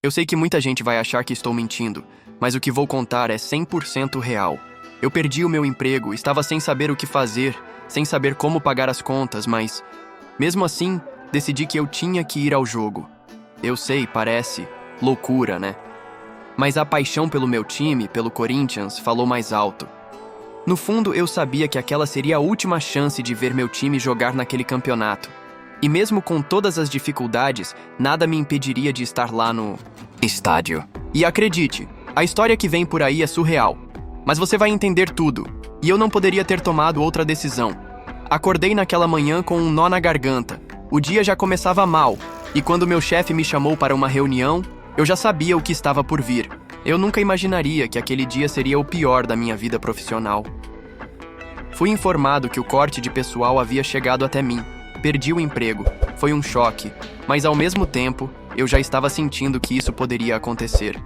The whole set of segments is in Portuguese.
Eu sei que muita gente vai achar que estou mentindo, mas o que vou contar é 100% real. Eu perdi o meu emprego, estava sem saber o que fazer, sem saber como pagar as contas, mas, mesmo assim, decidi que eu tinha que ir ao jogo. Eu sei, parece loucura, né? Mas a paixão pelo meu time, pelo Corinthians, falou mais alto. No fundo, eu sabia que aquela seria a última chance de ver meu time jogar naquele campeonato. E mesmo com todas as dificuldades, nada me impediria de estar lá no estádio. E acredite, a história que vem por aí é surreal. Mas você vai entender tudo. E eu não poderia ter tomado outra decisão. Acordei naquela manhã com um nó na garganta. O dia já começava mal. E quando meu chefe me chamou para uma reunião, eu já sabia o que estava por vir. Eu nunca imaginaria que aquele dia seria o pior da minha vida profissional. Fui informado que o corte de pessoal havia chegado até mim. Perdi o emprego. Foi um choque, mas ao mesmo tempo, eu já estava sentindo que isso poderia acontecer.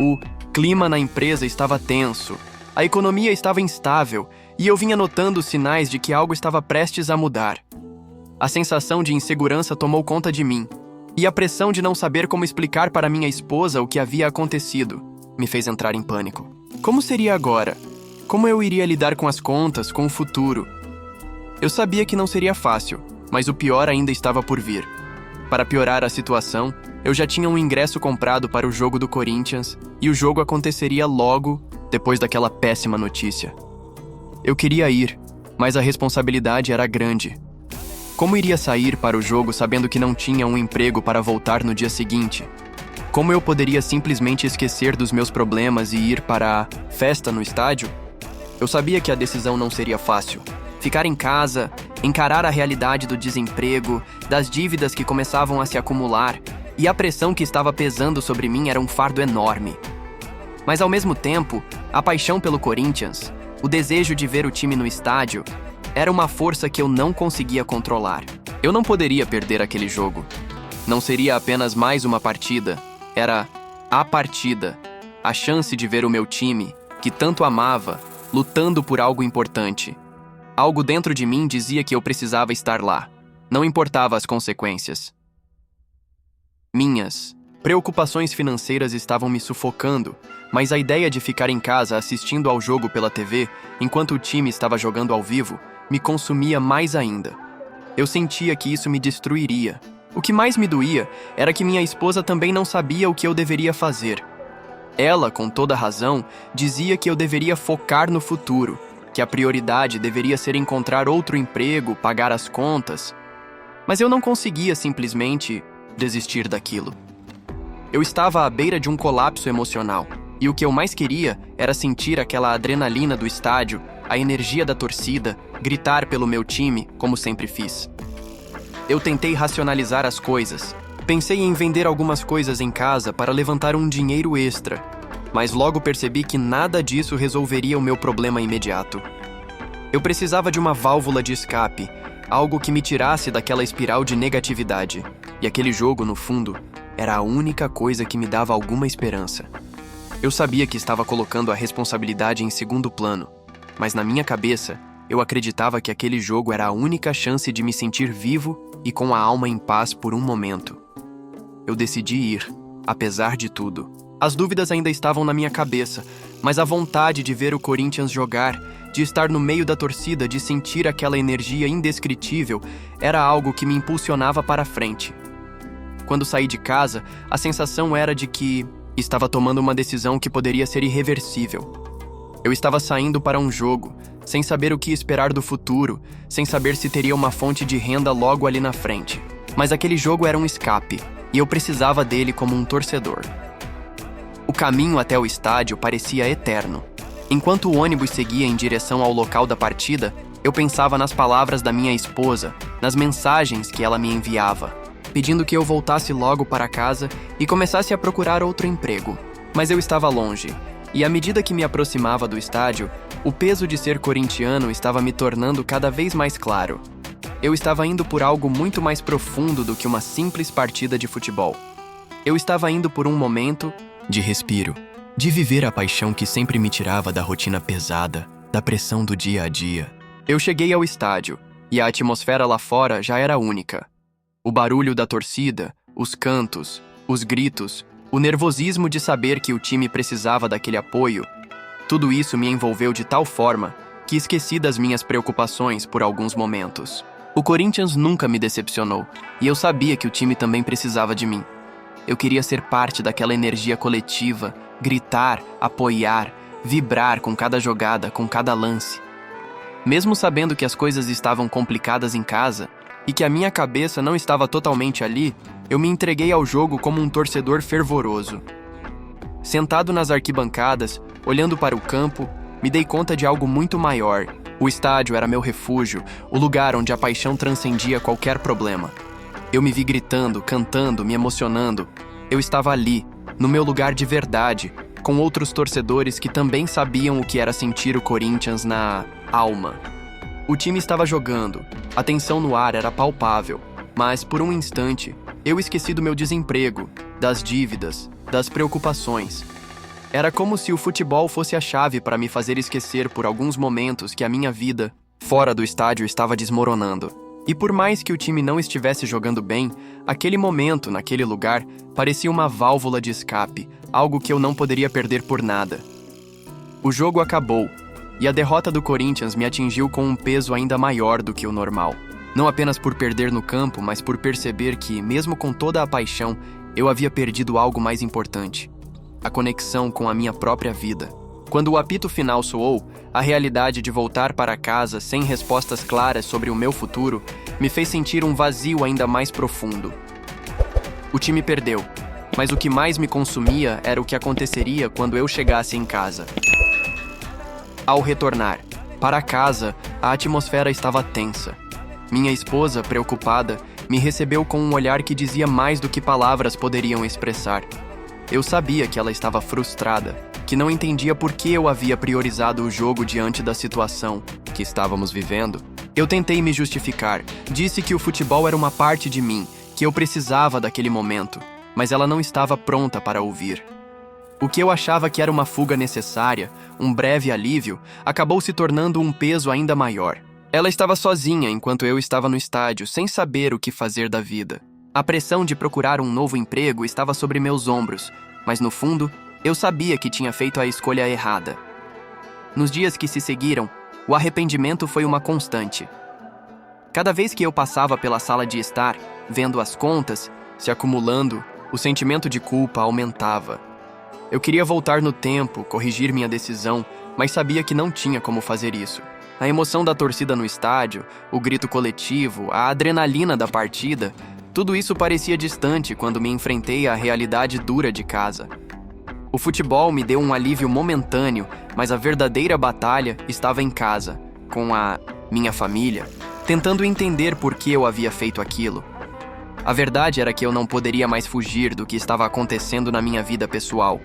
O clima na empresa estava tenso, a economia estava instável e eu vinha notando sinais de que algo estava prestes a mudar. A sensação de insegurança tomou conta de mim, e a pressão de não saber como explicar para minha esposa o que havia acontecido me fez entrar em pânico. Como seria agora? Como eu iria lidar com as contas, com o futuro? Eu sabia que não seria fácil, mas o pior ainda estava por vir. Para piorar a situação, eu já tinha um ingresso comprado para o jogo do Corinthians e o jogo aconteceria logo depois daquela péssima notícia. Eu queria ir, mas a responsabilidade era grande. Como iria sair para o jogo sabendo que não tinha um emprego para voltar no dia seguinte? Como eu poderia simplesmente esquecer dos meus problemas e ir para a festa no estádio? Eu sabia que a decisão não seria fácil. Ficar em casa, encarar a realidade do desemprego, das dívidas que começavam a se acumular e a pressão que estava pesando sobre mim era um fardo enorme. Mas ao mesmo tempo, a paixão pelo Corinthians, o desejo de ver o time no estádio, era uma força que eu não conseguia controlar. Eu não poderia perder aquele jogo. Não seria apenas mais uma partida, era a partida, a chance de ver o meu time, que tanto amava, lutando por algo importante. Algo dentro de mim dizia que eu precisava estar lá. Não importava as consequências. Minhas preocupações financeiras estavam me sufocando, mas a ideia de ficar em casa assistindo ao jogo pela TV, enquanto o time estava jogando ao vivo, me consumia mais ainda. Eu sentia que isso me destruiria. O que mais me doía era que minha esposa também não sabia o que eu deveria fazer. Ela, com toda razão, dizia que eu deveria focar no futuro, que a prioridade deveria ser encontrar outro emprego, pagar as contas. Mas eu não conseguia simplesmente desistir daquilo. Eu estava à beira de um colapso emocional, e o que eu mais queria era sentir aquela adrenalina do estádio, a energia da torcida, gritar pelo meu time, como sempre fiz. Eu tentei racionalizar as coisas. Pensei em vender algumas coisas em casa para levantar um dinheiro extra, mas logo percebi que nada disso resolveria o meu problema imediato. Eu precisava de uma válvula de escape, algo que me tirasse daquela espiral de negatividade. E aquele jogo, no fundo, era a única coisa que me dava alguma esperança. Eu sabia que estava colocando a responsabilidade em segundo plano, mas na minha cabeça, eu acreditava que aquele jogo era a única chance de me sentir vivo e com a alma em paz por um momento. Eu decidi ir, apesar de tudo. As dúvidas ainda estavam na minha cabeça, mas a vontade de ver o Corinthians jogar, de estar no meio da torcida, de sentir aquela energia indescritível, era algo que me impulsionava para a frente. Quando saí de casa, a sensação era de que estava tomando uma decisão que poderia ser irreversível. Eu estava saindo para um jogo, sem saber o que esperar do futuro, sem saber se teria uma fonte de renda logo ali na frente. Mas aquele jogo era um escape, e eu precisava dele como um torcedor. O caminho até o estádio parecia eterno. Enquanto o ônibus seguia em direção ao local da partida, eu pensava nas palavras da minha esposa, nas mensagens que ela me enviava, pedindo que eu voltasse logo para casa e começasse a procurar outro emprego. Mas eu estava longe, e à medida que me aproximava do estádio, o peso de ser corintiano estava me tornando cada vez mais claro. Eu estava indo por algo muito mais profundo do que uma simples partida de futebol. Eu estava indo por um momento de respiro, de viver a paixão que sempre me tirava da rotina pesada, da pressão do dia a dia. Eu cheguei ao estádio, e a atmosfera lá fora já era única. O barulho da torcida, os cantos, Os gritos, o nervosismo de saber que o time precisava daquele apoio, tudo isso me envolveu de tal forma que esqueci das minhas preocupações por alguns momentos. O Corinthians nunca me decepcionou, e eu sabia que o time também precisava de mim. Eu queria ser parte daquela energia coletiva, gritar, apoiar, vibrar com cada jogada, com cada lance. Mesmo sabendo que as coisas estavam complicadas em casa e que a minha cabeça não estava totalmente ali, eu me entreguei ao jogo como um torcedor fervoroso. Sentado nas arquibancadas, olhando para o campo, me dei conta de algo muito maior. O estádio era meu refúgio, o lugar onde a paixão transcendia qualquer problema. Eu me vi gritando, cantando, me emocionando. Eu estava ali, no meu lugar de verdade, com outros torcedores que também sabiam o que era sentir o Corinthians na alma. O time estava jogando, a tensão no ar era palpável, mas por um instante, eu esqueci do meu desemprego, das dívidas, das preocupações. Era como se o futebol fosse a chave para me fazer esquecer por alguns momentos que a minha vida, fora do estádio, estava desmoronando. E por mais que o time não estivesse jogando bem, aquele momento, naquele lugar, parecia uma válvula de escape, algo que eu não poderia perder por nada. O jogo acabou, e a derrota do Corinthians me atingiu com um peso ainda maior do que o normal. Não apenas por perder no campo, mas por perceber que, mesmo com toda a paixão, eu havia perdido algo mais importante: a conexão com a minha própria vida. Quando o apito final soou, a realidade de voltar para casa sem respostas claras sobre o meu futuro me fez sentir um vazio ainda mais profundo. O time perdeu, mas o que mais me consumia era o que aconteceria quando eu chegasse em casa. Ao retornar para casa, a atmosfera estava tensa. Minha esposa, preocupada, me recebeu com um olhar que dizia mais do que palavras poderiam expressar. Eu sabia que ela estava frustrada, que não entendia por que eu havia priorizado o jogo diante da situação que estávamos vivendo. Eu tentei me justificar, disse que o futebol era uma parte de mim, que eu precisava daquele momento, mas ela não estava pronta para ouvir. O que eu achava que era uma fuga necessária, um breve alívio, acabou se tornando um peso ainda maior. Ela estava sozinha enquanto eu estava no estádio, sem saber o que fazer da vida. A pressão de procurar um novo emprego estava sobre meus ombros, mas no fundo, eu sabia que tinha feito a escolha errada. Nos dias que se seguiram, o arrependimento foi uma constante. Cada vez que eu passava pela sala de estar, vendo as contas se acumulando, o sentimento de culpa aumentava. Eu queria voltar no tempo, corrigir minha decisão, mas sabia que não tinha como fazer isso. A emoção da torcida no estádio, o grito coletivo, a adrenalina da partida, tudo isso parecia distante quando me enfrentei à realidade dura de casa. O futebol me deu um alívio momentâneo, mas a verdadeira batalha estava em casa, com a minha família, tentando entender por que eu havia feito aquilo. A verdade era que eu não poderia mais fugir do que estava acontecendo na minha vida pessoal.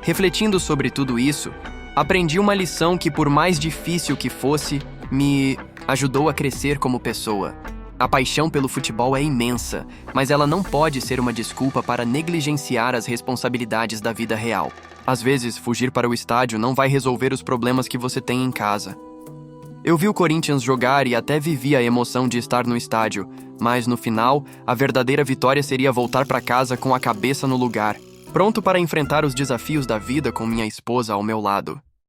Refletindo sobre tudo isso, aprendi uma lição que, por mais difícil que fosse, me ajudou a crescer como pessoa. A paixão pelo futebol é imensa, mas ela não pode ser uma desculpa para negligenciar as responsabilidades da vida real. Às vezes, fugir para o estádio não vai resolver os problemas que você tem em casa. Eu vi o Corinthians jogar e até vivi a emoção de estar no estádio, mas no final, a verdadeira vitória seria voltar para casa com a cabeça no lugar, pronto para enfrentar os desafios da vida com minha esposa ao meu lado.